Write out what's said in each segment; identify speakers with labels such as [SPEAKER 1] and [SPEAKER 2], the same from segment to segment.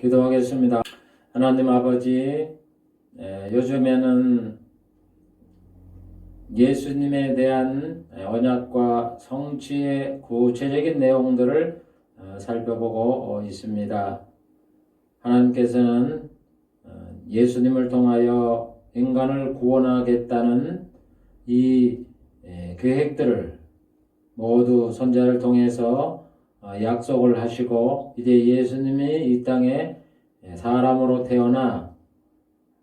[SPEAKER 1] 기도하겠습니다. 하나님 아버지, 요즘에는 예수님에 대한 언약과 성취의 구체적인 내용들을 살펴보고 있습니다. 하나님께서는 예수님을 통하여 인간을 구원하겠다는 이 계획들을 모두 선지자를 통해서 약속을 하시고, 이제 예수님이 이 땅에 사람으로 태어나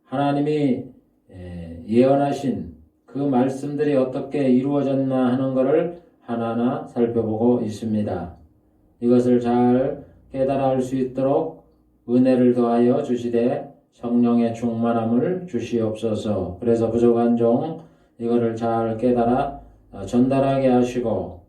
[SPEAKER 1] 하나님이 예언하신 그 말씀들이 어떻게 이루어졌나 하는 것을 하나하나 살펴보고 있습니다. 이것을 잘 깨달아 알 수 있도록 은혜를 더하여 주시되 성령의 충만함을 주시옵소서. 그래서 부족한 종 이거를 잘 깨달아 전달하게 하시고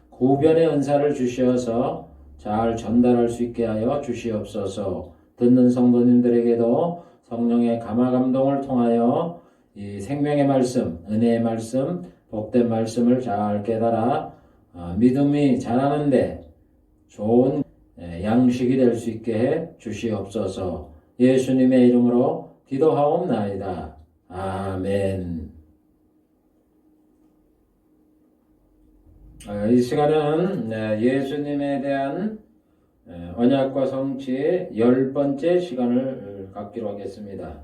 [SPEAKER 1] 구변의 은사를 주시어서 잘 전달할 수 있게 하여 주시옵소서. 듣는 성도님들에게도 성령의 감화감동을 통하여 이 생명의 말씀, 은혜의 말씀, 복된 말씀을 잘 깨달아 믿음이 자라는데 좋은 양식이 될 수 있게 해 주시옵소서. 예수님의 이름으로 기도하옵나이다. 아멘. 이 시간은 예수님에 대한 언약과 성취의 10번째 시간을 갖기로 하겠습니다.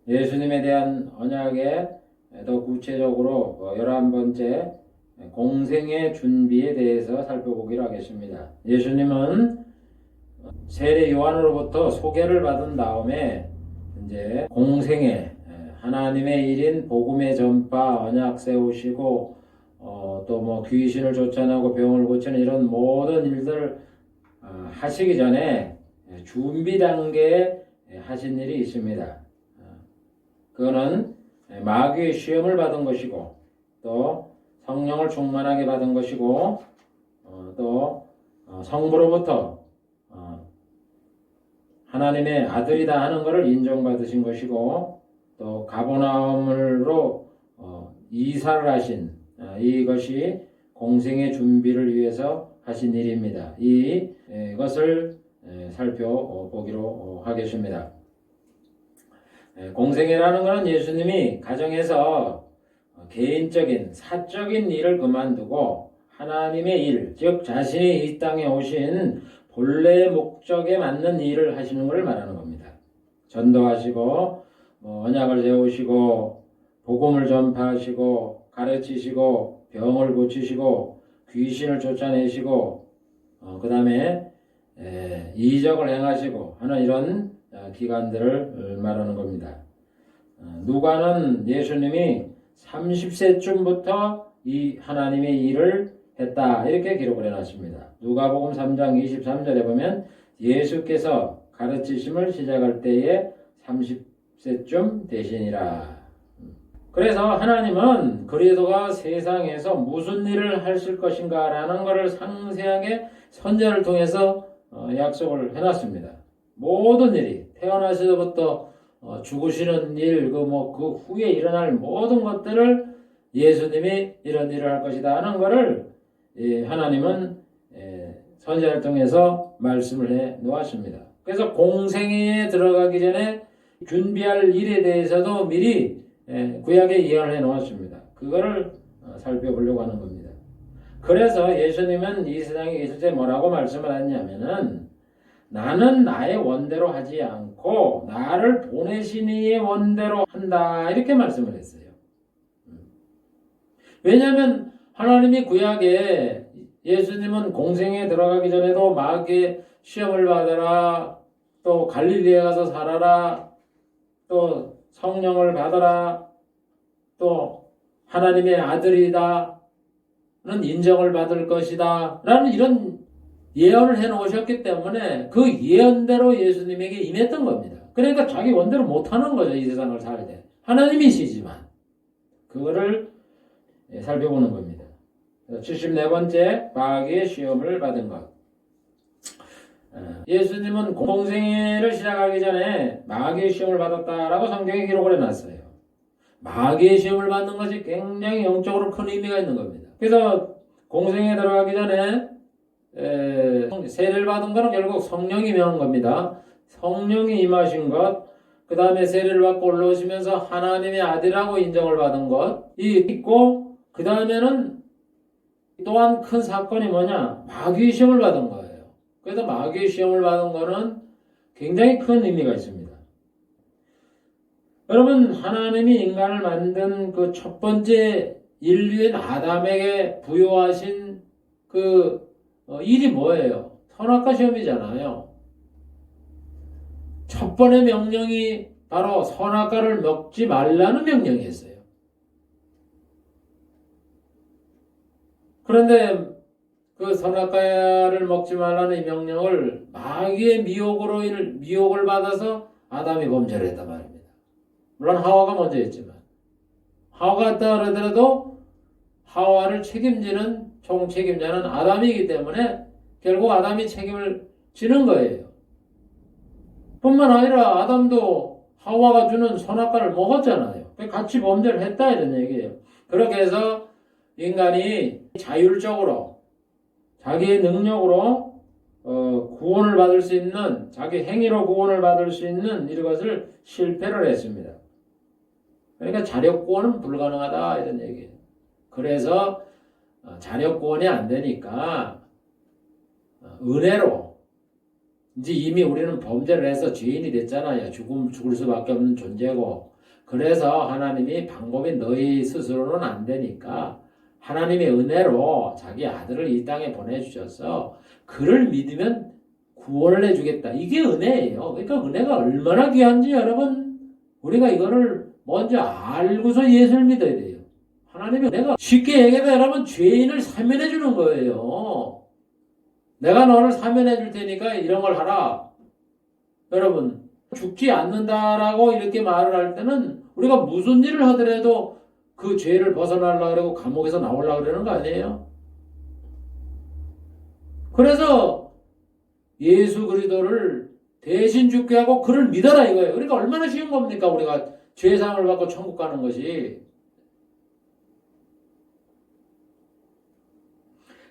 [SPEAKER 1] 예수님에 대한 언약에 더 구체적으로 11번째 공생의 준비에 대해서 살펴보기로 하겠습니다. 예수님은 세례 요한으로부터 소개를 받은 다음에 이제 공생의 하나님의 일인 복음의 전파, 언약 세우시고 또 뭐 귀신을 쫓아내고 병을 고치는 이런 모든 일들 하시기 전에 준비 단계에 하신 일이 있습니다. 그거는 마귀의 시험을 받은 것이고, 또 성령을 충만하게 받은 것이고, 또 성부로부터 하나님의 아들이다 하는 것을 인정받으신 것이고, 또 가버나움으로 이사를 하신 이것이 공생의 준비를 위해서 하신 일입니다. 이것을 살펴보기로 하겠습니다. 공생애라는 것은 예수님이 가정에서 개인적인 사적인 일을 그만두고 하나님의 일, 즉 자신이 이 땅에 오신 본래의 목적에 맞는 일을 하시는 것을 말하는 겁니다. 전도하시고 언약을 세우시고 복음을 전파하시고 가르치시고 병을 고치시고 귀신을 쫓아내시고 그 다음에 이적을 행하시고 하는 이런 기간들을 말하는 겁니다. 누가는 예수님이 30세쯤부터 이 하나님의 일을 했다 이렇게 기록을 해놨습니다. 누가복음 3장 23절에 보면 예수께서 가르치심을 시작할 때에 30세쯤 되시니라. 그래서 하나님은 그리스도가 세상에서 무슨 일을 하실 것인가 라는 것을 상세하게 선지자를 통해서 약속을 해놨습니다. 모든 일이 태어나시부터 죽으시는 일, 그 후에 일어날 모든 것들을 예수님이 이런 일을 할 것이다 하는 것을 하나님은 선지자를 통해서 말씀을 해 놓았습니다. 그래서 공생애에 들어가기 전에 준비할 일에 대해서도 미리 구약에 예언을 해 놓았습니다. 그거를 살펴보려고 하는 겁니다. 그래서 예수님은 이 세상에 계실 때 뭐라고 말씀을 했냐면은 나는 나의 원대로 하지 않고 나를 보내신 이의 원대로 한다 이렇게 말씀을 했어요. 왜냐하면 하나님이 구약에 예수님은 공생에 들어가기 전에도 마귀의 시험을 받아라, 또 갈릴리에 가서 살아라, 또 성령을 받아라, 또 하나님의 아들이다 는 인정을 받을 것이다 라는 이런 예언을 해놓으셨기 때문에 그 예언대로 예수님에게 임했던 겁니다. 그러니까 자기 원대로 못하는 거죠. 이 세상을 살 때 하나님이시지만 그거를 살펴보는 겁니다. 74번째 마귀의 시험을 받은 것. 예수님은 공생애를 시작하기 전에 마귀의 시험을 받았다라고 성경에 기록을 해놨어요. 마귀의 시험을 받는 것이 굉장히 영적으로 큰 의미가 있는 겁니다. 그래서 공생애에 들어가기 전에 세례를 받은 거는 결국 성령이 임한 겁니다. 성령이 임하신 것, 그 다음에 세례를 받고 올라오시면서 하나님의 아들이라고 인정을 받은 것이 있고, 그 다음에는 또한 큰 사건이 뭐냐? 마귀의 시험을 받은 거예요. 그래서 마귀의 시험을 받은 거는 굉장히 큰 의미가 있습니다. 여러분, 하나님이 인간을 만든 그 첫 번째 인류인 아담에게 부여하신 그 일이 뭐예요? 선악과 시험이잖아요. 첫 번의 명령이 바로 선악과를 먹지 말라는 명령이었어요. 그런데 그 선악과를 먹지 말라는 이 명령을 마귀의 미혹을 받아서 아담이 범죄를 했단 말입니다. 물론 하와가 먼저 했지만, 하와가 했다 그러더라도 하와를 책임지는 총책임자는 아담이기 때문에 결국 아담이 책임을 지는 거예요. 뿐만 아니라 아담도 하와가 주는 선악과를 먹었잖아요. 같이 범죄를 했다 이런 얘기예요. 그렇게 해서 인간이 자율적으로 자기의 능력으로 구원을 받을 수 있는, 자기 행위로 구원을 받을 수 있는 이것을 실패를 했습니다. 그러니까 자력구원은 불가능하다 이런 얘기예요. 그래서 자력구원이 안 되니까 은혜로, 이제 이미 우리는 범죄를 해서 죄인이 됐잖아요. 죽을 수밖에 없는 존재고, 그래서 하나님이 방법이 너희 스스로는 안 되니까 하나님의 은혜로 자기 아들을 이 땅에 보내주셔서 그를 믿으면 구원을 해주겠다. 이게 은혜예요. 그러니까 은혜가 얼마나 귀한지 여러분, 우리가 이거를 먼저 알고서 예수를 믿어야 돼요. 하나님의 은혜가 쉽게 얘기해서 여러분, 죄인을 사면해 주는 거예요. 내가 너를 사면해 줄 테니까 이런 걸 하라. 여러분, 죽지 않는다라고 이렇게 말을 할 때는 우리가 무슨 일을 하더라도 그 죄를 벗어나려고 그러고 감옥에서 나오려고 그러는 거 아니에요? 그래서 예수 그리스도를 대신 죽게 하고 그를 믿어라 이거예요. 그러니까 얼마나 쉬운 겁니까? 우리가 죄사함을 받고 천국 가는 것이.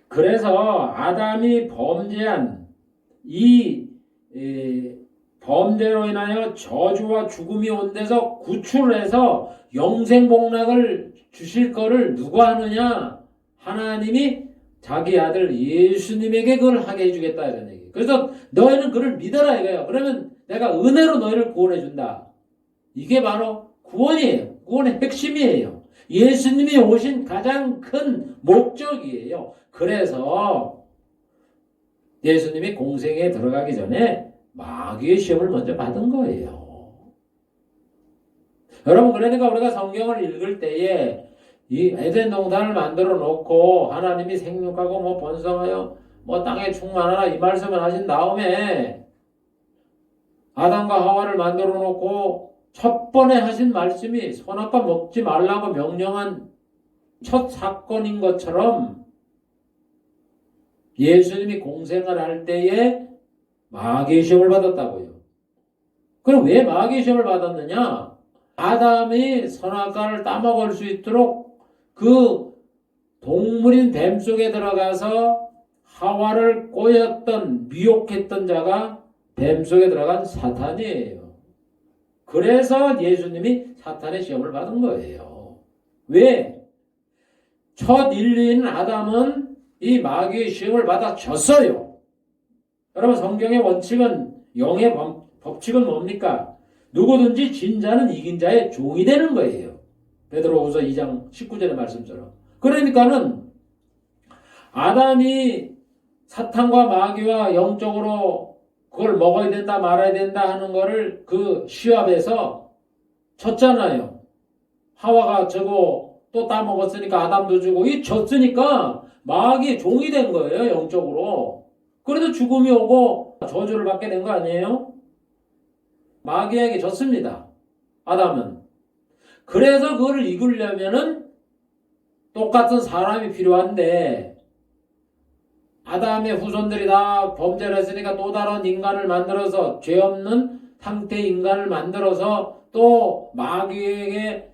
[SPEAKER 1] 그래서 아담이 범죄한 이 범죄로 인하여 저주와 죽음이 온 데서 구출을 해서 영생복락을 주실 거를 누가 하느냐? 하나님이 자기 아들 예수님에게 그걸 하게 해주겠다 이런 얘기. 그래서 너희는 그를 믿어라 이거예요. 그러면 내가 은혜로 너희를 구원해 준다. 이게 바로 구원이에요. 구원의 핵심이에요. 예수님이 오신 가장 큰 목적이에요. 그래서 예수님이 공생에 들어가기 전에 마귀의 시험을 먼저 받은 거예요. 여러분, 그러니까 우리가 성경을 읽을 때에 이 에덴 동산을 만들어 놓고 하나님이 생육하고 뭐 번성하여 뭐 땅에 충만하라 이 말씀을 하신 다음에 아담과 하와를 만들어 놓고 첫 번에 하신 말씀이 선악과 먹지 말라고 명령한 첫 사건인 것처럼 예수님이 공생을 할 때에 마귀의 시험을 받았다고요. 그럼 왜 마귀의 시험을 받았느냐? 아담이 선악과를 따먹을 수 있도록 그 동물인 뱀 속에 들어가서 하와를 꼬였던, 미혹했던 자가 뱀 속에 들어간 사탄이에요. 그래서 예수님이 사탄의 시험을 받은 거예요. 왜? 첫 인류인 아담은 이 마귀의 시험을 받아 졌어요. 여러분, 성경의 원칙은, 영의 법칙은 뭡니까? 누구든지 진 자는 이긴 자의 종이 되는 거예요. 베드로후서 2장 19절의 말씀처럼. 그러니까는 아담이 사탄과 마귀와 영적으로 그걸 먹어야 된다 말아야 된다 하는 거를 그 시합에서 졌잖아요. 하와가 저거 또 따먹었으니까 아담도 주고 이 졌으니까 마귀의 종이 된 거예요. 영적으로. 그래도 죽음이 오고 저주를 받게 된 거 아니에요? 마귀에게 졌습니다. 아담은. 그래서 그거를 이기려면은 똑같은 사람이 필요한데 아담의 후손들이 다 범죄를 했으니까 또 다른 인간을 만들어서 죄 없는 상태의 인간을 만들어서 또 마귀에게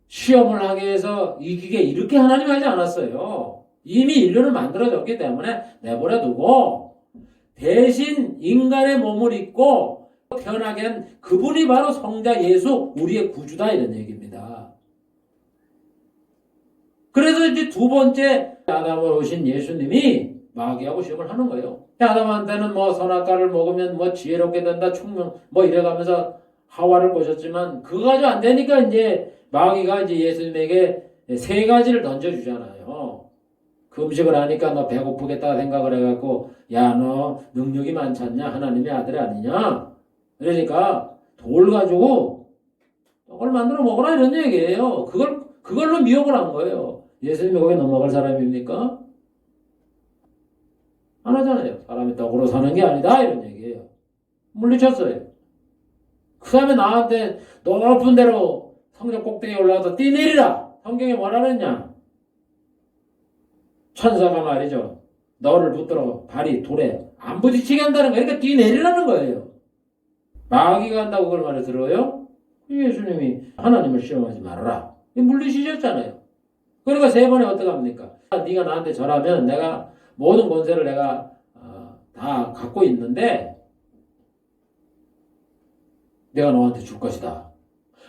[SPEAKER 1] 시험을 하게 해서 이기게 이렇게 하나님 하지 않았어요. 이미 인류는 만들어졌기 때문에 내버려두고 대신 인간의 몸을 입고 태어나게 한 그분이 바로 성자 예수, 우리의 구주다, 이런 얘기입니다. 그래서 이제 두 번째 아담으로 오신 예수님이 마귀하고 시험을 하는 거예요. 아담한테는 뭐 선악과를 먹으면 뭐 지혜롭게 된다, 충명, 뭐 이래가면서 하와를 꼬셨지만 그거 가지고 안 되니까 이제 마귀가 이제 예수님에게 세 가지를 던져주잖아요. 그 음식을 하니까 너 배고프겠다 생각을 해갖고, 야, 너 능력이 많지 않냐? 하나님의 아들이 아니냐? 그러니까 돌 가지고 떡을 만들어 먹어라, 이런 얘기예요. 그걸로 미혹을 한 거예요. 예수님이 거기에 넘어갈 사람입니까? 안 하잖아요. 사람이 떡으로 사는 게 아니다, 이런 얘기예요. 물리쳤어요. 그 다음에 나한테 높은 데로 성전 꼭대기에 올라가서 뛰내리라. 성경에 뭐라 그랬냐? 천사가 말이죠. 너를 붙들어 발이 돌에 안 부딪히게 한다는 거예요. 그러니까 뛰내리라는 거예요. 마귀가 한다고 그걸 말을 들어요? 예수님이 하나님을 시험하지 말아라. 물리치셨잖아요. 그러니까 세 번에 어떻게 합니까? 네가 나한테 절하면 내가 모든 권세를 내가 다 갖고 있는데 내가 너한테 줄 것이다.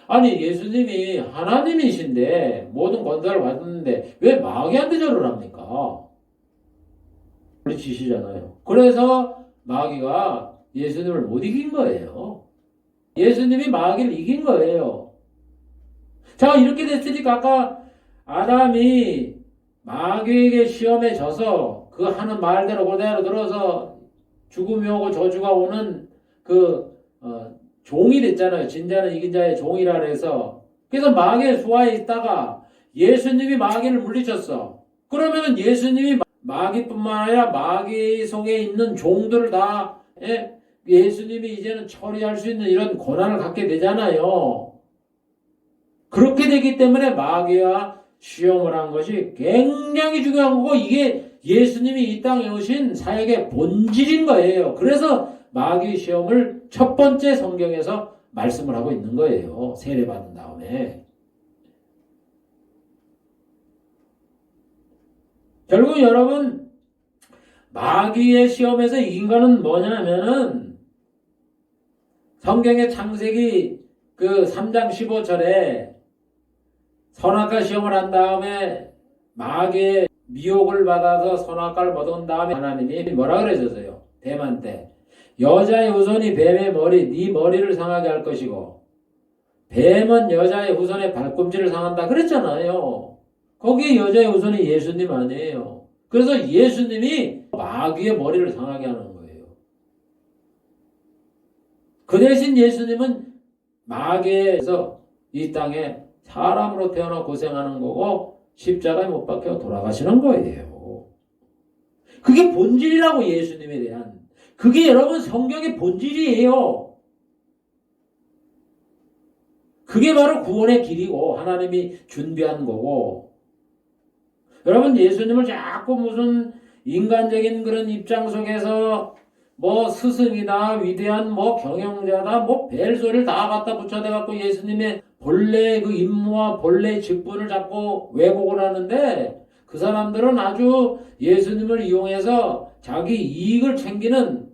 [SPEAKER 1] 아니, 예수님이 하나님이신데 모든 권세를 받았는데 왜 마귀한테 절을 합니까? 물리치시잖아요. 그래서 마귀가 예수님을 못 이긴 거예요. 예수님이 마귀를 이긴 거예요. 자, 이렇게 됐으니까 아까 아담이 마귀에게 시험에 져서 그 하는 말대로 그대로 들어서 죽음이 오고 저주가 오는 종이 됐잖아요. 진자는 이긴 자의 종이라 해서. 그래서 마귀의 수하에 있다가 예수님이 마귀를 물리쳤어. 그러면 예수님이 마귀뿐만 아니라 마귀 속에 있는 종들을 다 예수님이 이제는 처리할 수 있는 이런 권한을 갖게 되잖아요. 그렇게 되기 때문에 마귀와 시험을 한 것이 굉장히 중요한 거고, 이게 예수님이 이 땅에 오신 사역의 본질인 거예요. 그래서 마귀 시험을 첫 번째 성경에서 말씀을 하고 있는 거예요. 세례받은 다음에. 결국 여러분, 마귀의 시험에서 이긴 거는 뭐냐면은 성경의 창세기 3장 15절에 선악과 시험을 한 다음에 마귀의 미혹을 받아서 선악과를 먹은 다음에 하나님이 뭐라 그러셨어요? 뱀한 테 여자의 후손이 뱀의 머리, 네 머리를 상하게 할 것이고 뱀은 여자의 후손의 발꿈치를 상한다 그랬잖아요. 거기에 여자의 후손이 예수님 아니에요. 그래서 예수님이 마귀의 머리를 상하게 하는 거예요. 그 대신 예수님은 마귀에서 이 땅에 사람으로 태어나 고생하는 거고 십자가에 못 박혀 돌아가시는 거예요. 그게 본질이라고, 예수님에 대한. 그게 여러분 성경의 본질이에요. 그게 바로 구원의 길이고 하나님이 준비한 거고. 여러분, 예수님을 자꾸 무슨 인간적인 그런 입장 속에서 뭐 스승이다, 위대한 뭐 경영자다, 뭐 벨소리를 다 갖다 붙여대갖고 예수님의 본래 그 임무와 본래 직분을 자꾸 왜곡을 하는데, 그 사람들은 아주 예수님을 이용해서 자기 이익을 챙기는,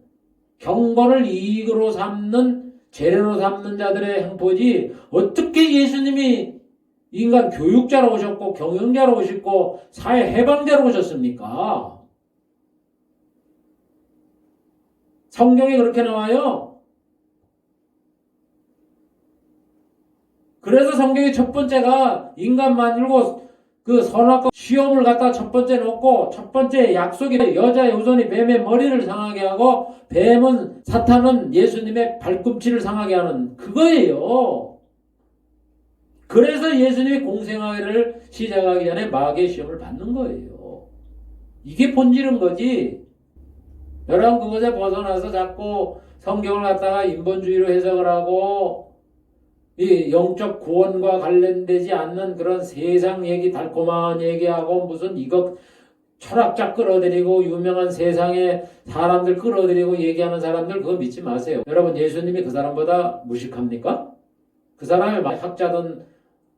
[SPEAKER 1] 경건을 이익으로 삼는, 재료로 삼는 자들의 행포지, 어떻게 예수님이 인간 교육자로 오셨고 경영자로 오셨고 사회 해방자로 오셨습니까? 성경에 그렇게 나와요. 그래서 성경의 첫 번째가 인간 만들고 그 선악과 시험을 갖다 첫 번째 놓고, 첫 번째 약속이 여자의 후손이 뱀의 머리를 상하게 하고 뱀은, 사탄은 예수님의 발꿈치를 상하게 하는 그거예요. 그래서 예수님이 공생애를 시작하기 전에 마귀의 시험을 받는 거예요. 이게 본질인 거지. 여러분, 그것에 벗어나서 자꾸 성경을 갖다가 인본주의로 해석을 하고 이 영적 구원과 관련되지 않는 그런 세상 얘기, 달콤한 얘기하고 무슨 이거 철학자 끌어들이고 유명한 세상의 사람들 끌어들이고 얘기하는 사람들 그거 믿지 마세요. 여러분, 예수님이 그 사람보다 무식합니까? 그 사람의 학자든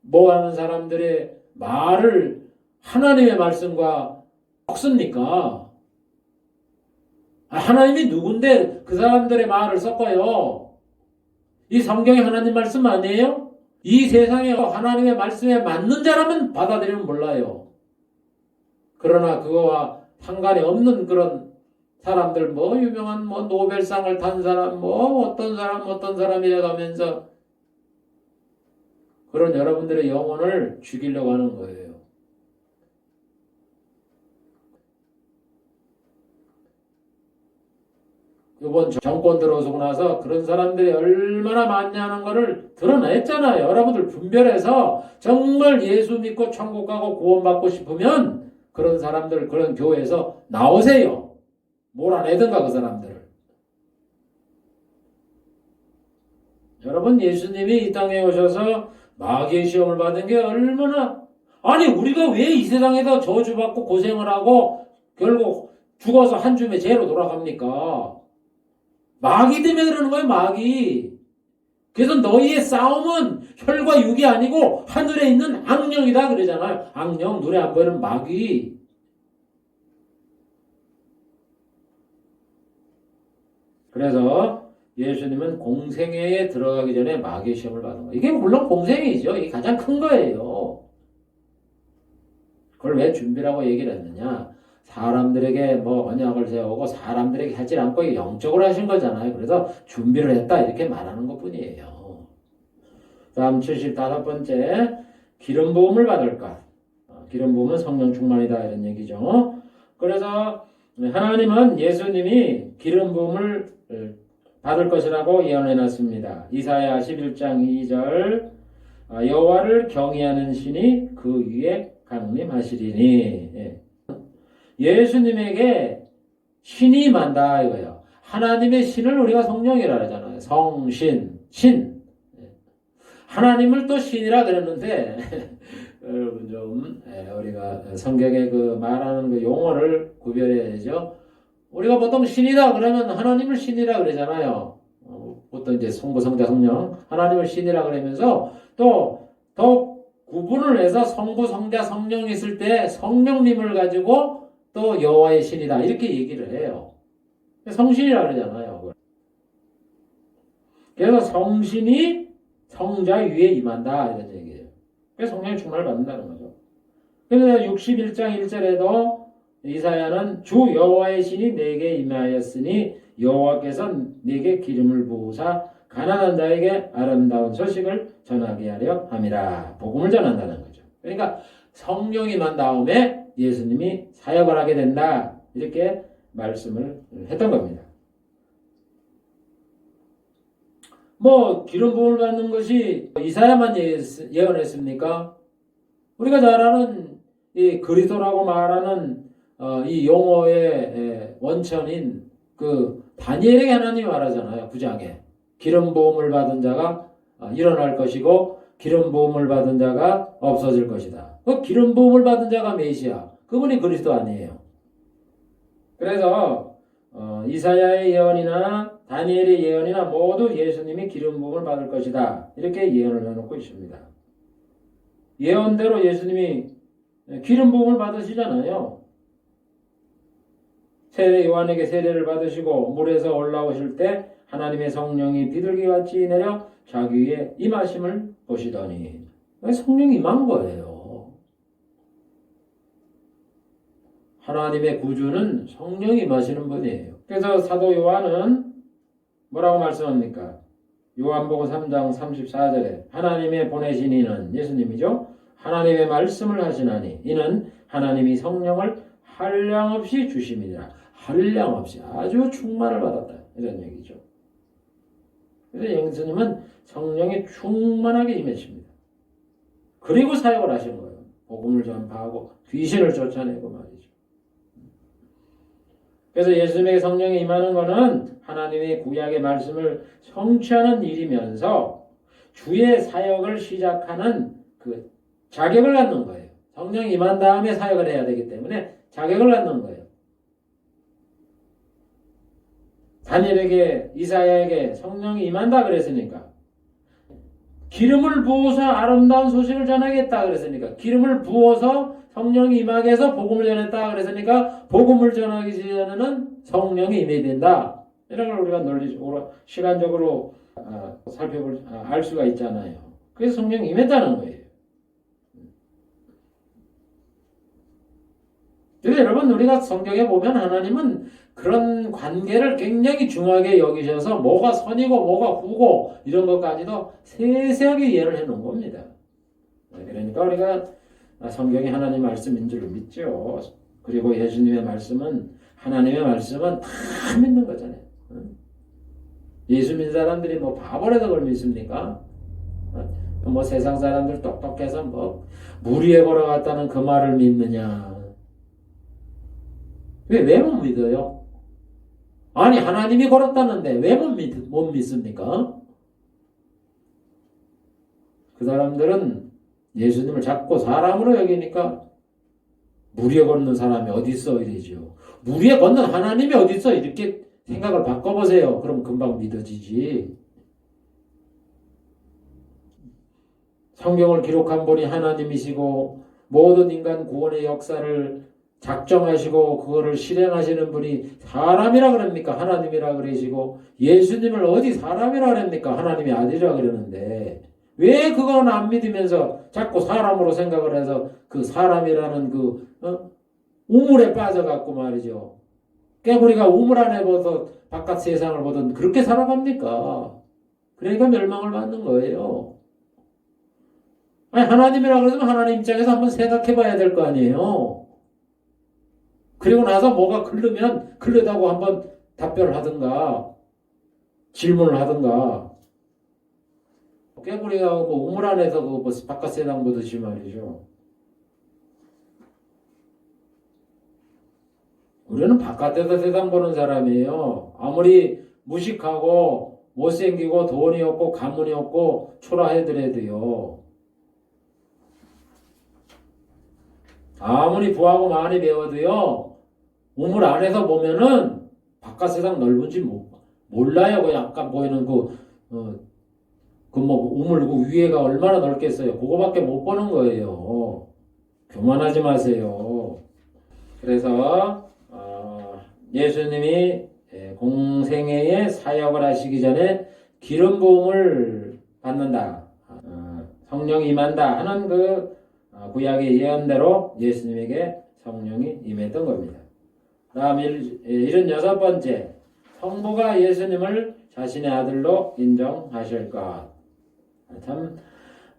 [SPEAKER 1] 뭐 하는 사람들의 말을 하나님의 말씀과 섞습니까? 하나님이 누군데 그 사람들의 말을 섞어요? 이 성경이 하나님 말씀 아니에요? 이 세상에 하나님의 말씀에 맞는 자라면 받아들이면 몰라요. 그러나 그거와 상관이 없는 그런 사람들, 유명한 노벨상을 탄 사람, 어떤 사람이라 하면서 그런 여러분들의 영혼을 죽이려고 하는 거예요. 이번 정권 들어서고 나서 그런 사람들이 얼마나 많냐는 것을 드러냈잖아요. 여러분들 분별해서 정말 예수 믿고 천국 가고 구원받고 싶으면 그런 사람들, 그런 교회에서 나오세요. 몰아내든가 그 사람들을. 여러분, 예수님이 이 땅에 오셔서 마귀의 시험을 받은 게 얼마나, 아니 우리가 왜 이 세상에서 저주받고 고생을 하고 결국 죽어서 한 줌의 죄로 돌아갑니까? 마귀 때문에 그러는 거예요, 마귀. 그래서 너희의 싸움은 혈과 육이 아니고 하늘에 있는 악령이다 그러잖아요. 악령, 눈에 안 보이는 마귀. 그래서 예수님은 공생애에 들어가기 전에 마귀의 시험을 받은 거예요. 이게 물론 공생애이죠. 이게 가장 큰 거예요. 그걸 왜 준비라고 얘기를 했느냐? 사람들에게 언약을 세우고 사람들에게 하지 않고 영적으로 하신 거잖아요. 그래서 준비를 했다 이렇게 말하는 것뿐이에요. 다음 75번째, 기름 부음을 받을까? 기름 부음은 성령 충만이다 이런 얘기죠. 그래서 하나님은 예수님이 기름 부음을 받을 것이라고 예언해 놨습니다. 이사야 11장 2절, 여호와를 경외하는 신이 그 위에 강림하시리니. 예수님에게 신이 임한다 이거예요. 하나님의 신을 우리가 성령이라 그러잖아요. 성신, 신. 하나님을 또 신이라 그랬는데 여러분 좀 우리가 성경에 그 말하는 그 용어를 구별해야죠. 우리가 보통 신이다 그러면 하나님을 신이라 그러잖아요. 보통 이제 성부, 성자, 성령 하나님을 신이라 그러면서 또 구분을 해서 성부, 성자, 성령이 있을 때 성령님을 가지고 또 여호와의 신이다 이렇게 얘기를 해요. 성신이라 그러잖아요. 그래서 성신이 성자 위에 임한다 이런 얘기예요. 그래서 성령의 충만을 받는다는 거죠. 그래서 61장 1절에도 이사야는 주 여호와의 신이 내게 임하였으니 여호와께서 내게 기름을 부으사 가난한 자에게 아름다운 소식을 전하게 하려 함이라. 복음을 전한다는 거죠. 그러니까 성령이 임한 다음에 예수님이 사역을 하게 된다. 이렇게 말씀을 했던 겁니다. 기름 부음을 받는 것이 이사야만 예언했습니까? 우리가 잘 아는 이 그리스도라고 말하는 이 용어의 원천인 그 다니엘에게 하나님이 말하잖아요. 9장에. 기름 부음을 받은 자가 일어날 것이고 기름 부음을 받은 자가 없어질 것이다. 그 기름 부음을 받은 자가 메시아. 그분이 그리스도 아니에요. 그래서 이사야의 예언이나 다니엘의 예언이나 모두 예수님이 기름 부음을 받을 것이다. 이렇게 예언을 해놓고 있습니다. 예언대로 예수님이 기름 부음을 받으시잖아요. 세례 요한에게 세례를 받으시고 물에서 올라오실 때 하나님의 성령이 비둘기같이 내려 자기 위에 임하심을 보시더니 성령이 임한 거예요. 하나님의 구주는 성령이 임하시는 분이에요. 그래서 사도 요한은 뭐라고 말씀합니까? 요한복음 3장 34절에 하나님의 보내신 이는 예수님이죠. 하나님의 말씀을 하시나니 이는 하나님이 성령을 한량없이 주심이니라. 한량없이 아주 충만을 받았다. 이런 얘기죠. 그래서 예수님은 성령이 충만하게 임하십니다. 그리고 사역을 하시는 거예요. 복음을 전파하고 귀신을 쫓아내고 말이죠. 그래서 예수님에게 성령이 임하는 것은 하나님의 구약의 말씀을 성취하는 일이면서 주의 사역을 시작하는 그 자격을 갖는 거예요. 성령이 임한 다음에 사역을 해야 되기 때문에 자격을 갖는 거예요. 다니엘에게 이사야에게 성령이 임한다 그랬으니까 기름을 부어서 아름다운 소식을 전하겠다 그랬으니까 기름을 부어서 성령이 임하게 해서 복음을 전했다 그랬으니까 복음을 전하기 전에는 성령이 임해야 된다. 이런 걸 우리가 논리적으로 시간적으로 알 수가 있잖아요. 그래서 성령이 임했다는 거예요. 그래서 여러분 우리가 성경에 보면 하나님은 그런 관계를 굉장히 중요하게 여기셔서 뭐가 선이고 뭐가 후고 이런 것까지도 세세하게 이해를 해놓은 겁니다. 그러니까 우리가 성경이 하나님 말씀인 줄 믿죠. 그리고 예수님의 말씀은 하나님의 말씀은 다 믿는 거잖아요. 예수 믿는 사람들이 뭐 바보라도 그걸 믿습니까? 뭐 세상 사람들 똑똑해서 뭐 물 위에 걸어갔다는 그 말을 믿느냐? 왜 못 믿어요? 아니 하나님이 걸었다는데 왜 못 믿습니까? 그 사람들은 예수님을 자꾸 사람으로 여기니까 물 위에 걷는 사람이 어디 있어 이러죠. 물 위에 걷는 하나님이 어디 있어 이렇게 생각을 바꿔보세요. 그럼 금방 믿어지지. 성경을 기록한 분이 하나님이시고 모든 인간 구원의 역사를 작정하시고 그거를 실행하시는 분이 사람이라 그럽니까? 하나님이라 그러시고 예수님을 어디 사람이라 그럽니까? 하나님의 아들이라 그러는데 왜 그건 안 믿으면서 자꾸 사람으로 생각을 해서 그 사람이라는 우물에 빠져갖고 말이죠. 깨구리가 우물 안에 보서 바깥 세상을 보던 그렇게 살아갑니까? 그러니까 멸망을 받는 거예요. 아니 하나님이라 그러면 하나님 입장에서 한번 생각해 봐야 될 거 아니에요. 그리고 나서 뭐가 글르다고 한번 답변을 하든가 질문을 하든가. 깨구리가 뭐 우물 안에서 뭐 바깥 세상 보듯이 말이죠. 우리는 바깥에서 세상 보는 사람이에요. 아무리 무식하고 못생기고 돈이 없고 가문이 없고 초라해더라도요. 아무리 부하고 많이 배워도요. 우물 안에서 보면은 바깥 세상 넓은지 몰라요. 그 약간 보이는 우물 위에가 얼마나 넓겠어요. 그거밖에 못 보는 거예요. 교만하지 마세요. 그래서 예수님이 공생애의 사역을 하시기 전에 기름 부음을 받는다. 성령이 임한다 하는 구약의 예언대로 예수님에게 성령이 임했던 겁니다. 다음 76번째, 성부가 예수님을 자신의 아들로 인정하실 것. 참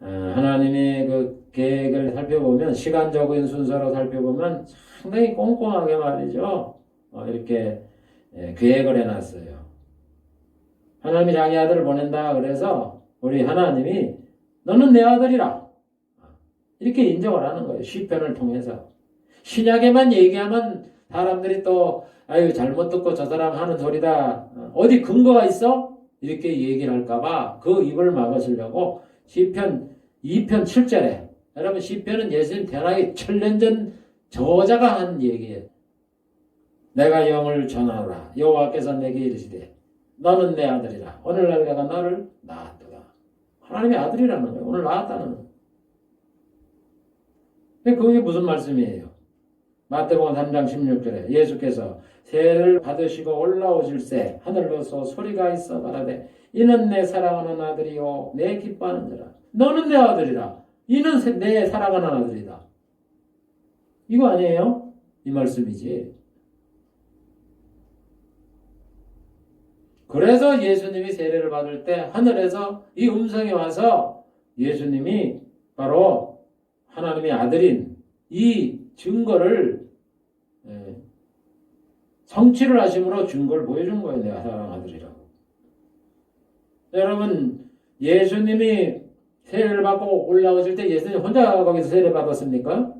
[SPEAKER 1] 하나님의 그 계획을 살펴보면 시간적인 순서로 살펴보면 상당히 꼼꼼하게 말이죠. 이렇게 계획을 해놨어요. 하나님이 자기 아들을 보낸다 그래서 우리 하나님이 너는 내 아들이라 이렇게 인정을 하는 거예요. 시편을 통해서. 신약에만 얘기하면 사람들이 또 아유 잘못 듣고 저 사람 하는 소리다. 어디 근거가 있어? 이렇게 얘기를 할까봐 그 입을 막으시려고 시편 2편 7절에 여러분 시편은 예수님 태어나기 1000년 전 저자가 한 얘기예요. 내가 영을 전하노라. 여호와께서 내게 이르시되 너는 내 아들이라. 오늘날 내가 너를 낳았도다. 하나님의 아들이라는 거예요. 오늘 낳았다는 거예요. 그게 무슨 말씀이에요? 마태복음 3장 16절에 예수께서 세를 받으시고 올라오실새 하늘로서 소리가 있어 말하되 이는 내 사랑하는 아들이요 내 기뻐하는 자라. 너는 내 아들이라. 이는 내 사랑하는 아들이다. 이거 아니에요? 이 말씀이지. 그래서 예수님이 세례를 받을 때 하늘에서 이 음성이 와서 예수님이 바로 하나님의 아들인 이 증거를 성취를 하심으로 증거를 보여준 거예요. 내가 사랑하는 아들이라고. 여러분 예수님이 세례를 받고 올라오실 때 예수님 혼자 거기서 세례 받았습니까?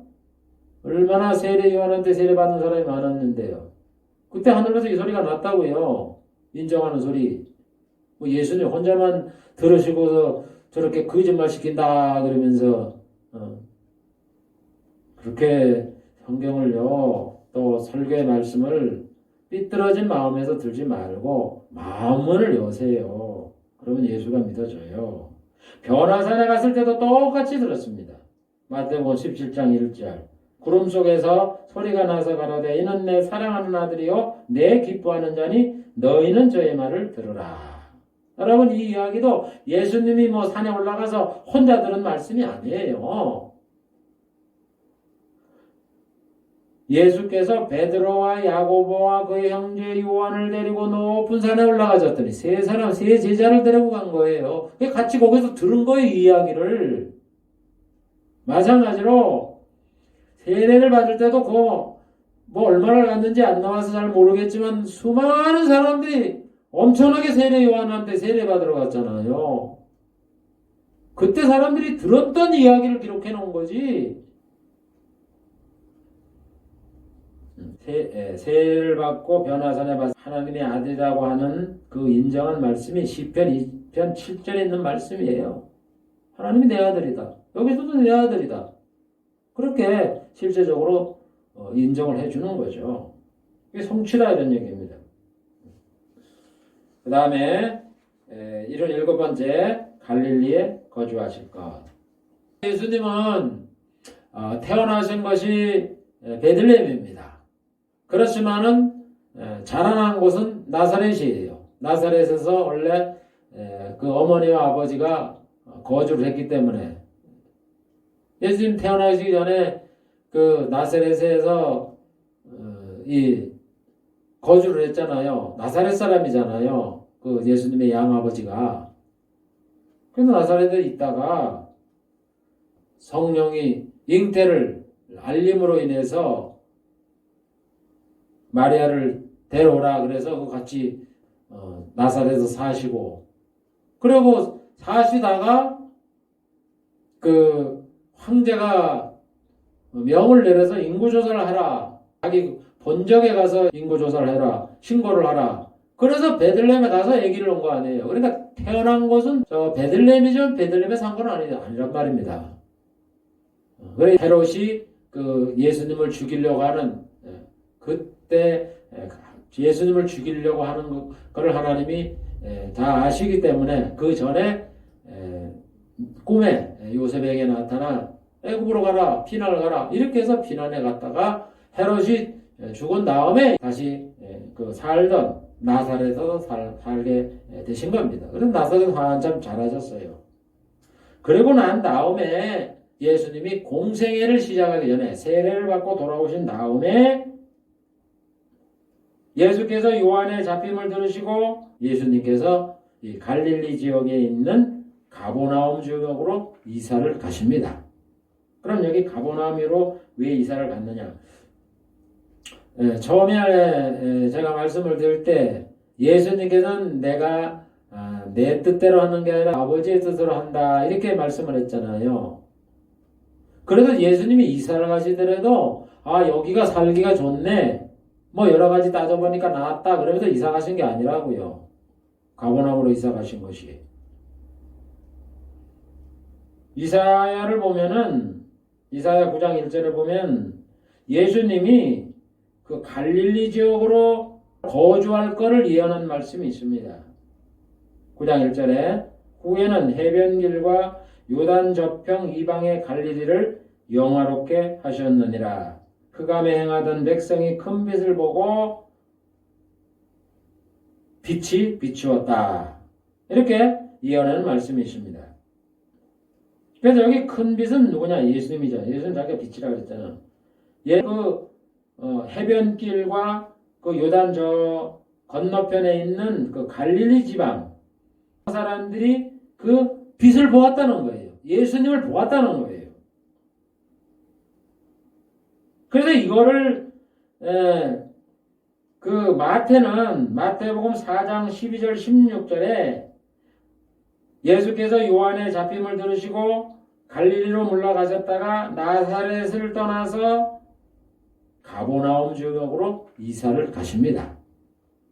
[SPEAKER 1] 얼마나 세례 요한한테 세례 받는 사람이 많았는데요. 그때 하늘에서 이 소리가 났다고요. 인정하는 소리. 뭐 예수님 혼자만 들으시고서 저렇게 거짓말 시킨다 그러면서 그렇게 성경을요 또 설교의 말씀을 삐뚤어진 마음에서 들지 말고 마음문을 여세요. 그러면 예수가 믿어져요. 변화산에 갔을 때도 똑같이 들었습니다. 마태복음 17장 1절. 구름 속에서 소리가 나서 가로되 이는 내 사랑하는 아들이요 내 기뻐하는 자니 너희는 저의 말을 들으라. 여러분, 이 이야기도 예수님이 뭐 산에 올라가서 혼자 들은 말씀이 아니에요. 예수께서 베드로와 야고보와 그의 형제 요한을 데리고 높은 산에 올라가셨더니 세 사람, 세 제자를 데리고 간 거예요. 같이 거기서 들은 거예요, 이 이야기를. 마찬가지로 세례를 받을 때도 뭐 얼마나 갔는지 안 나와서 잘 모르겠지만 수많은 사람들이 엄청나게 세례 요한한테 세례 받으러 갔잖아요. 그때 사람들이 들었던 이야기를 기록해 놓은 거지. 세례를 받고 변화산에 가서 하나님의 아들이라고 하는 그 인정한 말씀이 시편 2편 7절에 있는 말씀이에요. 하나님이 내 아들이다. 여기서도 내 아들이다. 그렇게 실제적으로 인정을 해주는 거죠. 이게 성취다 이런 얘기입니다. 그 다음에 77번째 갈릴리에 거주하실 것. 예수님은 태어나신 것이 베들레헴입니다. 그렇지만은 자라난 곳은 나사렛이에요. 나사렛에서 원래 그 어머니와 아버지가 거주를 했기 때문에 예수님 태어나시기 전에 그 나사렛에서 이 거주를 했잖아요. 나사렛 사람이잖아요. 그 예수님의 양아버지가. 그래서 나사렛에 있다가 성령이 잉태를 알림으로 인해서 마리아를 데려오라 그래서 같이 나사렛에서 사시고, 그리고 사시다가 그 황제가 명을 내려서 인구조사를 하라, 자기 본적에 가서 인구조사를 해라, 신고를 하라. 그래서 베들레헴에 가서 아기를 놓은 거 아니에요. 그러니까 태어난 곳은 저 베들레헴이죠. 베들레헴의 상관은 아니란 말입니다. 그래 헤롯이 그 예수님을 죽이려고 하는 그때 예수님을 죽이려고 하는 것을 하나님이 다 아시기 때문에 그 전에 꿈에 요셉에게 나타나 애굽으로 가라, 피난을 가라 이렇게 해서 피난에 갔다가 헤롯이 죽은 다음에 다시 그 살던 나사렛에서 살게 되신 겁니다. 그래서 나사렛에서 한참 잘하셨어요. 그리고 난 다음에 예수님이 공생애를 시작하기 전에 세례를 받고 돌아오신 다음에 예수께서 요한의 잡힘을 들으시고 예수님께서 이 갈릴리 지역에 있는 가버나움 지역으로 이사를 가십니다. 그럼 여기 가버나움으로 왜 이사를 갔느냐? 처음에 제가 말씀을 드릴 때 예수님께서는 내가 내 뜻대로 하는 게 아니라 아버지의 뜻으로 한다 이렇게 말씀을 했잖아요. 그래서 예수님이 이사를 가시더라도 여기가 살기가 좋네 뭐 여러 가지 따져보니까 나았다 그러면서 이사 가신 게 아니라고요. 가버나움으로 이사 가신 것이. 이사야를 보면은 이사야 9장 1절에 보면 예수님이 그 갈릴리 지역으로 거주할 것을 예언한 말씀이 있습니다. 9장 1절에 후에는 해변길과 요단 저평 이방의 갈릴리를 영화롭게 하셨느니라. 흑암에 행하던 백성이 큰 빛을 보고 빛이 비추었다. 이렇게 예언하는 말씀이 있습니다. 그래서 여기 큰 빛은 누구냐? 예수님이죠. 예수님 자기가 빛이라고 그랬잖아. 해변길과 그 요단 저 건너편에 있는 그 갈릴리 지방 사람들이 그 빛을 보았다는 거예요. 예수님을 보았다는 거예요. 그래서 이거를 그 마태복음 4장 12절 16절에 예수께서 요한의 잡힘을 들으시고 갈릴리로 물러가셨다가 나사렛을 떠나서 가버나움 지역으로 이사를 가십니다.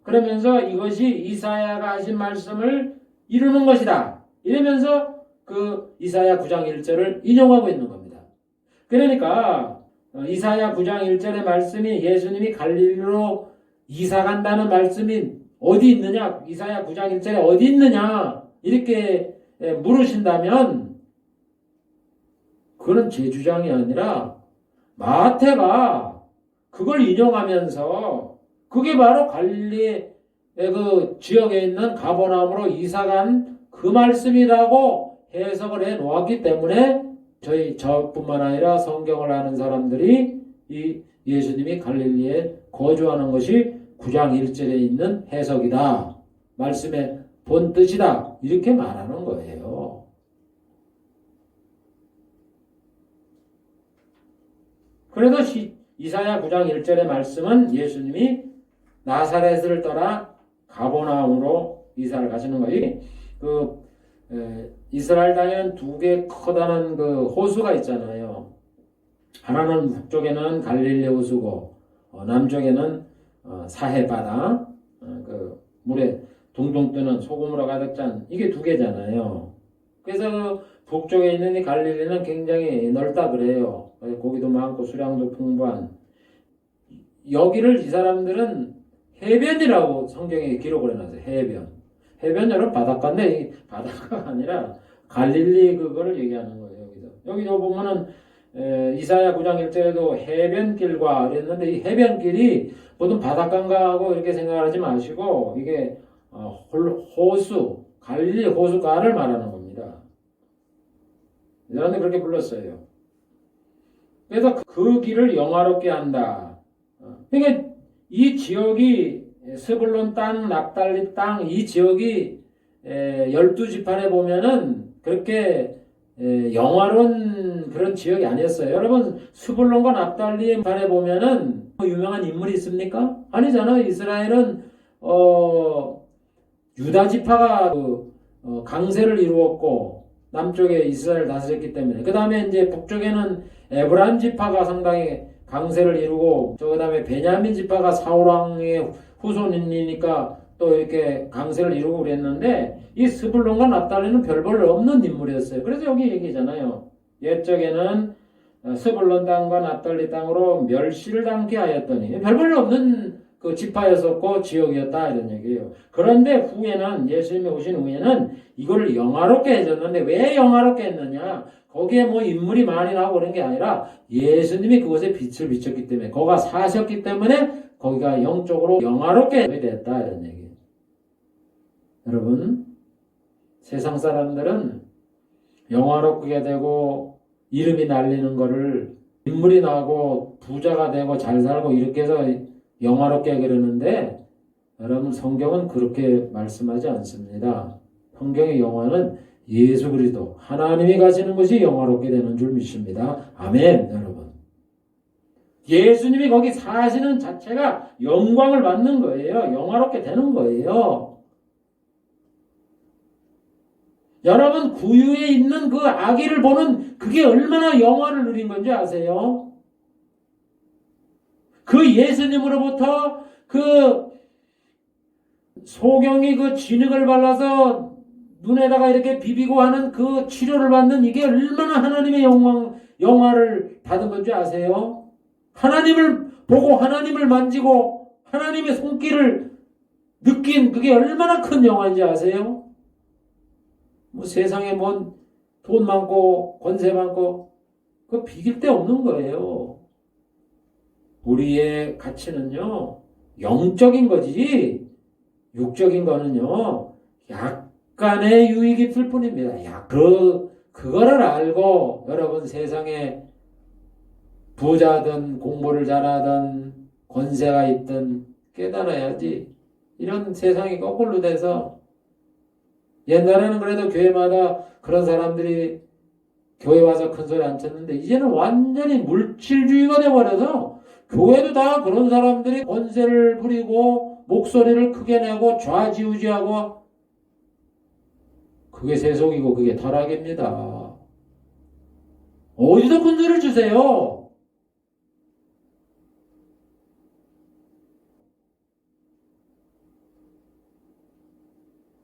[SPEAKER 1] 그러면서 이것이 이사야가 하신 말씀을 이루는 것이다. 이러면서 그 이사야 9장 1절을 인용하고 있는 겁니다. 그러니까 이사야 9장 1절의 말씀이 예수님이 갈릴리로 이사 간다는 말씀이 어디 있느냐? 이사야 9장 1절에 어디 있느냐? 이렇게 물으신다면 그거는 제 주장이 아니라 마태가 그걸 인용하면서 그게 바로 갈릴리의 그 지역에 있는 가버나움으로 이사간 그 말씀이라고 해석을 해 놓았기 때문에 저뿐만 아니라 성경을 아는 사람들이 이 예수님이 갈릴리에 거주하는 것이 9장 1절에 있는 해석이다. 말씀의 본 뜻이다. 이렇게 말하는 거예요. 그래서 이사야 9장 1절의 말씀은 예수님이 나사렛을 떠나 가버나움으로 이사를 가시는 거예요. 이스라엘 땅에는 두 개 커다란 그 호수가 있잖아요. 하나는 북쪽에는 갈릴리 호수고 남쪽에는 사해 바다, 그 물에 둥둥 뜨는 소금으로 가득 찬 이게 두 개잖아요. 그래서 그 북쪽에 있는 이 갈릴리는 굉장히 넓다 그래요. 고기도 많고 수량도 풍부한 여기를 이 사람들은 해변이라고 성경에 기록을 해놨어요. 해변 여러분 바닷가인데 이 바닷가가 아니라 갈릴리 그거를 얘기하는 거예요. 여기도 보면은 이사야 9장 1절에도 해변길과 그랬는데 이 해변길이 모든 바닷가하고 이렇게 생각하지 마시고 이게 호수, 갈릴리 호수가를 말하는 겁니다. 이 사람들이 그렇게 불렀어요. 그래서 그 길을 영화롭게 한다. 그러니까 이 지역이 스불론 땅, 납달리 땅, 이 지역이 12지파에 보면은 그렇게 영화로운 그런 지역이 아니었어요. 여러분 스불론과 납달리 판에 보면은 유명한 인물이 있습니까? 아니잖아요. 이스라엘은 유다 지파가 강세를 이루었고 남쪽에 이스라엘 다스렸기 때문에 그 다음에 이제 북쪽에는 에브라임 지파가 상당히 강세를 이루고 그 다음에 베냐민 지파가 사울왕의 후손이니까 또 이렇게 강세를 이루고 그랬는데 이 스불론과 납달리는 별 볼 없는 인물이었어요. 그래서 여기 얘기잖아요. 옛적에는 스불론 땅과 납달리 땅으로 멸시를 당케 하였더니 별 볼 없는 그 지파였었고 지역이었다 이런 얘기예요. 그런데 후에는 예수님이 오신 후에는 이거를 영화롭게 해줬는데 왜 영화롭게 했느냐? 거기에 뭐 인물이 많이 나오고 그런 게 아니라 예수님이 그곳에 빛을 비췄기 때문에 거기가 사셨기 때문에 거기가 영적으로 영화롭게 됐다 이런 얘기예요. 여러분 세상 사람들은 영화롭게 되고 이름이 날리는 거를 인물이 나고 부자가 되고 잘 살고 이렇게 해서 영화롭게 그러는데 여러분 성경은 그렇게 말씀하지 않습니다. 성경의 영화는 예수 그리스도 하나님이 가시는 것이 영화롭게 되는 줄 믿습니다. 아멘. 여러분 예수님이 거기 사시는 자체가 영광을 받는 거예요. 영화롭게 되는 거예요. 여러분 구유에 있는 그 아기를 보는 그게 얼마나 영화를 누린 건지 아세요? 그 예수님으로부터 그 소경이 그 진흙을 발라서 눈에다가 이렇게 비비고 하는 그 치료를 받는 이게 얼마나 하나님의 영화를 받은 건지 아세요? 하나님을 보고 하나님을 만지고 하나님의 손길을 느낀 그게 얼마나 큰 영화인지 아세요? 뭐 세상에 뭔 돈 많고 권세 많고 그거 비길 데 없는 거예요. 우리의 가치는요 영적인 거지 육적인 거는요 약간의 유익이 있을 뿐입니다. 그거를 알고 여러분 세상에 부자든 공부를 잘하든 권세가 있든 깨달아야지. 이런 세상이 거꾸로 돼서 옛날에는 그래도 교회마다 그런 사람들이 교회 와서 큰 소리 안 쳤는데 이제는 완전히 물질주의가 돼버려서 교회도 다 그런 사람들이 권세를 부리고 목소리를 크게 내고 좌지우지하고 그게 세속이고 그게 타락입니다. 어디서 큰 소리를 주세요?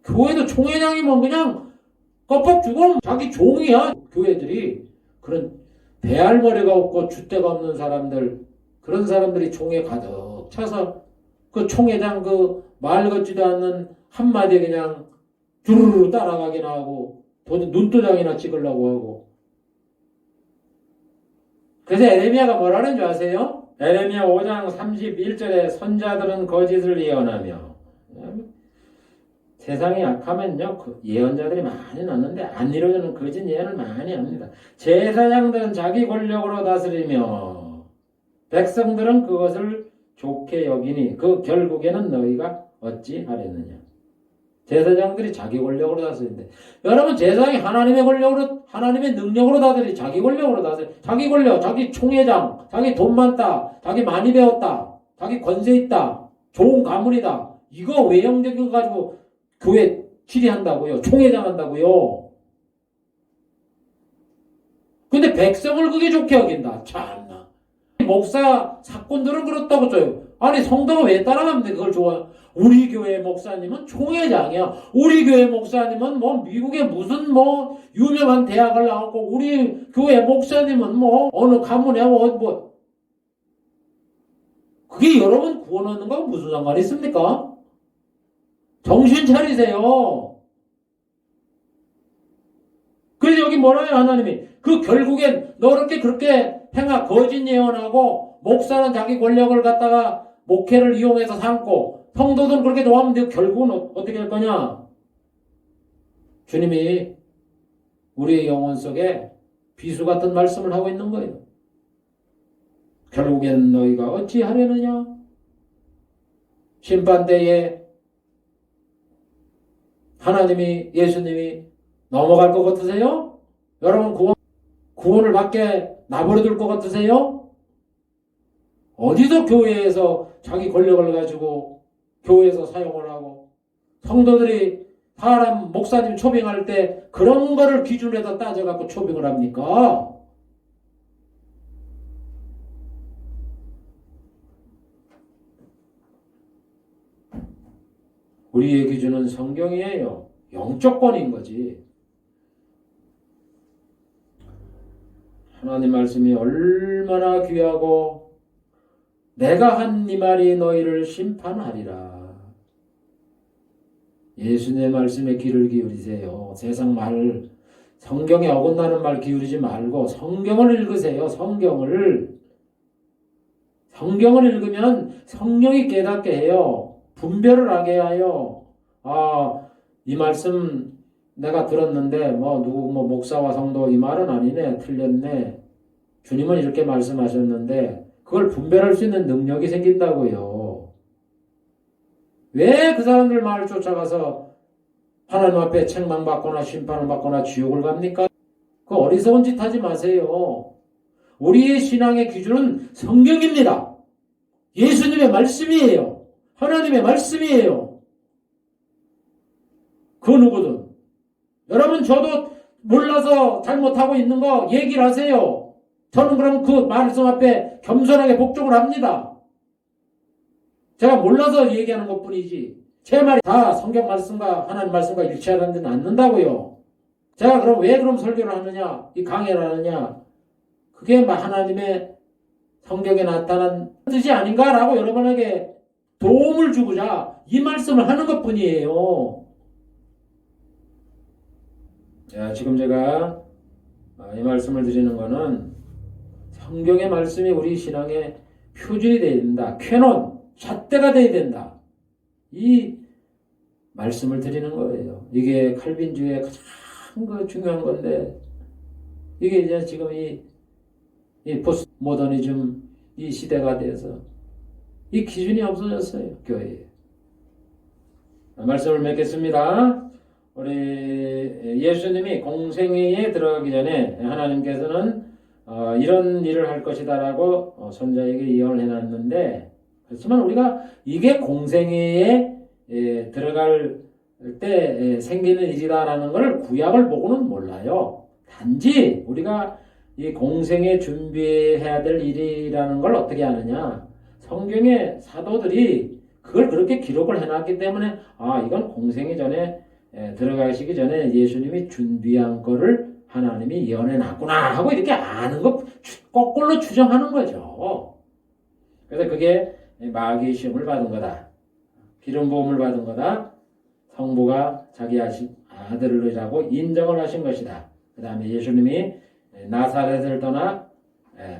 [SPEAKER 1] 교회도 총회장이면 그냥 껍벅 주고 자기 종이야. 교회들이 그런 배알머리가 없고 줏대가 없는 사람들 그런 사람들이 총에 가득 차서 그 총회장 그 말 같지도 않는 한마디 그냥 주르르 따라가긴 하고 눈도장이나 찍으려고 하고. 그래서 에레미야가 뭐라는 줄 아세요? 에레미야 5장 31절에 선자들은 거짓을 예언하며. 세상이 약하면요, 예언자들이 많이 났는데 안 이루어지는 거짓 예언을 많이 합니다. 제사장들은 자기 권력으로 다스리며 백성들은 그것을 좋게 여기니 그 결국에는 너희가 어찌하려느냐. 제사장들이 자기 권력으로 다스리는데, 여러분, 제사장이 하나님의 권력으로, 하나님의 능력으로 다스리, 자기 권력으로 다스리, 자기 권력, 자기 총회장, 자기 돈 많다, 자기 많이 배웠다, 자기 권세 있다, 좋은 가문이다, 이거 외형적인 거 가지고 교회 치리한다고요, 총회장 한다고요. 근데 백성을 그게 좋게 여긴다. 참나. 목사 사건들은 그렇다고 써요. 아니, 성도가 왜 따라가면 그걸 좋아요? 우리 교회 목사님은 총회장이야. 우리 교회 목사님은 뭐 미국의 무슨 뭐 유명한 대학을 나왔고, 우리 교회 목사님은 뭐 어느 가문에 뭐 그게 여러분 구원 얻는 거하고 무슨 상관이 있습니까? 정신 차리세요. 그래서 여기 뭐라요, 하나님이? 그 결국엔 너렇게 그렇게 행하 거짓 예언하고 목사는 자기 권력을 갖다가 목회를 이용해서 삼고 성도들은 그렇게 노하면 결국은 어떻게 할 거냐? 주님이 우리의 영혼 속에 비수 같은 말씀을 하고 있는 거예요. 결국엔 너희가 어찌하려느냐? 심판대에 하나님이, 예수님이 넘어갈 것 같으세요? 여러분 구원을 받게 나버려둘 것 같으세요? 어디서 교회에서 자기 권력을 가지고 교회에서 사용을 하고 성도들이 사람 목사님 초빙할 때 그런 거를 기준에다 따져갖고 초빙을 합니까? 우리의 기준은 성경이에요. 영적 권인 거지. 하나님 말씀이 얼마나 귀하고 내가 한 이 말이 너희를 심판하리라. 예수님의 말씀에 귀를 기울이세요. 세상 말, 성경에 어긋나는 말 기울이지 말고 성경을 읽으세요. 성경을 읽으면 성령이 깨닫게 해요. 분별을 하게 하여, 이 말씀 내가 들었는데 누구 목사와 성도 이 말은 아니네, 틀렸네, 주님은 이렇게 말씀하셨는데, 그걸 분별할 수 있는 능력이 생긴다고요. 왜 그 사람들 말을 쫓아가서 하나님 앞에 책망받거나 심판을 받거나 지옥을 갑니까? 그 어리석은 짓 하지 마세요. 우리의 신앙의 기준은 성경입니다. 예수님의 말씀이에요. 하나님의 말씀이에요. 그 누구든. 여러분, 저도 몰라서 잘못하고 있는 거 얘기를 하세요. 저는 그럼 그 말씀 앞에 겸손하게 복종을 합니다. 제가 몰라서 얘기하는 것 뿐이지 제 말이 다 성경 말씀과 하나님 말씀과 일치하지 않는다고요. 제가 그럼 왜 그럼 설교를 하느냐, 이 강의를 하느냐, 그게 하나님의 성경에 나타난 뜻이 아닌가라고 여러분에게 도움을 주고자 이 말씀을 하는 것 뿐이에요. 자, 지금 제가 이 말씀을 드리는 거는 성경의 말씀이 우리 신앙의 표준이 되어야 된다. 캐논, 잣대가 되어야 된다. 이 말씀을 드리는 거예요. 이게 칼빈주의의 가장 중요한 건데, 이게 이제 지금 이 포스트 모더니즘 이 시대가 돼서 이 기준이 없어졌어요, 교회에. 말씀을 맺겠습니다. 우리 예수님이 공생애에 들어가기 전에 하나님께서는 이런 일을 할 것이다라고 선자에게 예언을 해놨는데, 그렇지만 우리가 이게 공생애에 들어갈 때 생기는 일이다라는 걸 구약을 보고는 몰라요. 단지 우리가 이 공생애 준비해야 될 일이라는 걸 어떻게 아느냐, 성경의 사도들이 그걸 그렇게 기록을 해놨기 때문에 이건 공생애 전에 들어가시기 전에 예수님이 준비한 거를 하나님이 예언해놨구나 하고 이렇게 아는 거 거꾸로 추정하는 거죠. 그래서 그게 마귀의 시험을 받은 거다, 기름 부음을 받은 거다, 성부가 자기 아들이라고 인정을 하신 것이다. 그 다음에 예수님이 나사렛을 떠나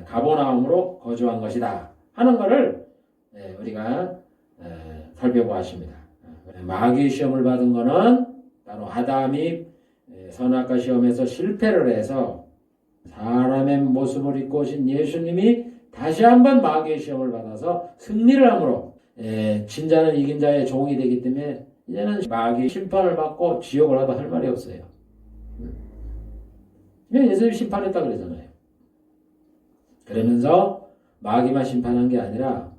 [SPEAKER 1] 가버나움으로 거주한 것이다 하는 것을 우리가 살펴보았습니다. 마귀 시험을 받은 것은 바로 아담이 선악과 시험에서 실패를 해서 사람의 모습을 입고 오신 예수님이 다시 한번 마귀의 시험을 받아서 승리를 함으로 진자는 이긴 자의 종이 되기 때문에 이제는 마귀 심판을 받고 지옥을 하도 할 말이 없어요. 예수님이 심판했다 그러잖아요. 그러면서 마귀만 심판한 게 아니라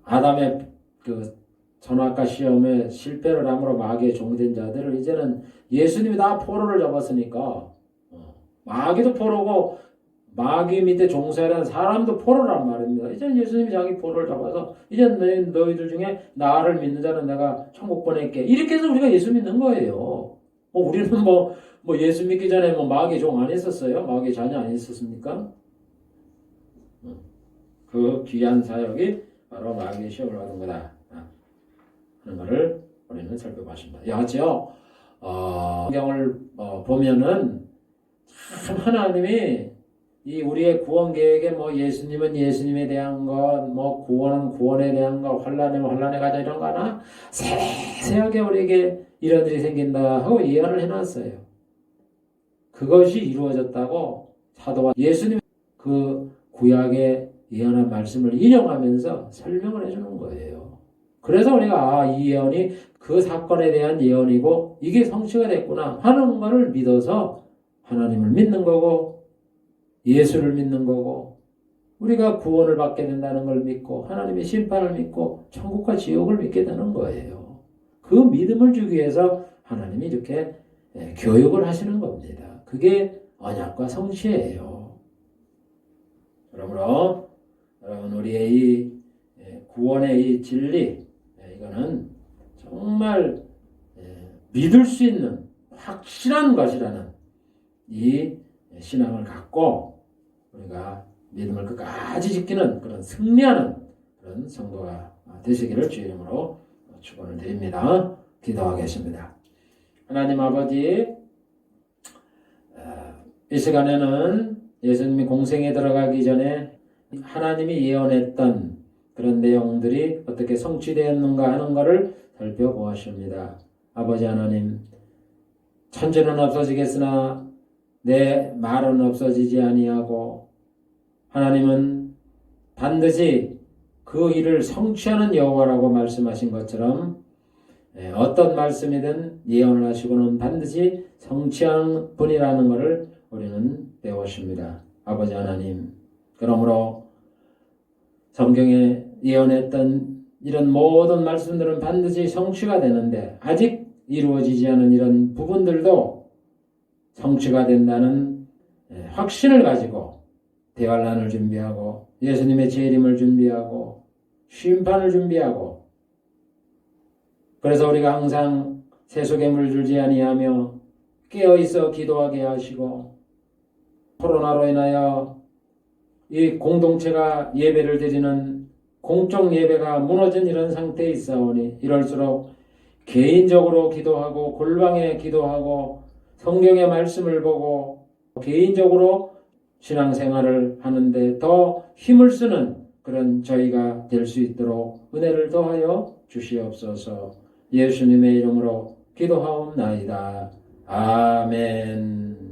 [SPEAKER 1] 아담의 그 선악과 시험에 실패를 함으로 마귀의 종된 자들을 이제는 예수님이 다 포로를 잡았으니까 마귀도 포로고 마귀 밑에 종사하는 사람도 포로란 말입니다. 이제 예수님이 자기 포로를 잡아서 이제 너희들 중에 나를 믿는 자는 내가 천국 보낼게. 이렇게 해서 우리가 예수 믿는 거예요. 우리는 예수 믿기 전에 마귀 종 안 했었어요? 마귀 자녀 안 했었습니까? 그 귀한 사역이 바로 마귀의 시험을 받은 거다 하는 것을 우리는 살펴봤습니다. 여하치요 성경을 보면은 참 하나님이 이 우리의 구원 계획에 예수님은 예수님에 대한 것, 구원은 구원에 대한 것, 환난이면 환난에 가자 이런 거 하나 세세하게 우리에게 이런 일이 생긴다 하고 예언을 해놨어요. 그것이 이루어졌다고 사도가 예수님 그 구약의 예언한 말씀을 인용하면서 설명을 해주는 거예요. 그래서 우리가 이 예언이 그 사건에 대한 예언이고 이게 성취가 됐구나 하는 것을 믿어서 하나님을 믿는 거고 예수를 믿는 거고 우리가 구원을 받게 된다는 걸 믿고 하나님의 심판을 믿고 천국과 지옥을 믿게 되는 거예요. 그 믿음을 주기 위해서 하나님이 이렇게 교육을 하시는 겁니다. 그게 언약과 성취예요. 그러므로 여러분 우리의 이 구원의 이 진리 이거는 정말 믿을 수 있는 확실한 것이라는 이 신앙을 갖고 우리가 믿음을 끝까지 지키는 그런 승리하는 그런 성도가 되시기를 주의 이름으로 축원을 드립니다. 기도하겠습니다. 하나님 아버지 이 시간에는 예수님이 공생에 들어가기 전에 하나님이 예언했던 그런 내용들이 어떻게 성취되었는가 하는 것을 살펴보았습니다. 아버지 하나님 천지는 없어지겠으나 내 말은 없어지지 아니하고 하나님은 반드시 그 일을 성취하는 여호와라고 말씀하신 것처럼 어떤 말씀이든 예언을 하시고는 반드시 성취하는 분이라는 것을 우리는 배웠습니다. 아버지 하나님 그러므로 성경에 예언했던 이런 모든 말씀들은 반드시 성취가 되는데 아직 이루어지지 않은 이런 부분들도 성취가 된다는 확신을 가지고 대환란을 준비하고 예수님의 재림을 준비하고 심판을 준비하고 그래서 우리가 항상 세속에 물들지 아니하며 깨어있어 기도하게 하시고 코로나로 인하여 이 공동체가 예배를 드리는 공적 예배가 무너진 이런 상태에 있사오니 이럴수록 개인적으로 기도하고 골방에 기도하고 성경의 말씀을 보고 개인적으로 신앙생활을 하는데 더 힘을 쓰는 그런 저희가 될 수 있도록 은혜를 더하여 주시옵소서. 예수님의 이름으로 기도하옵나이다. 아멘.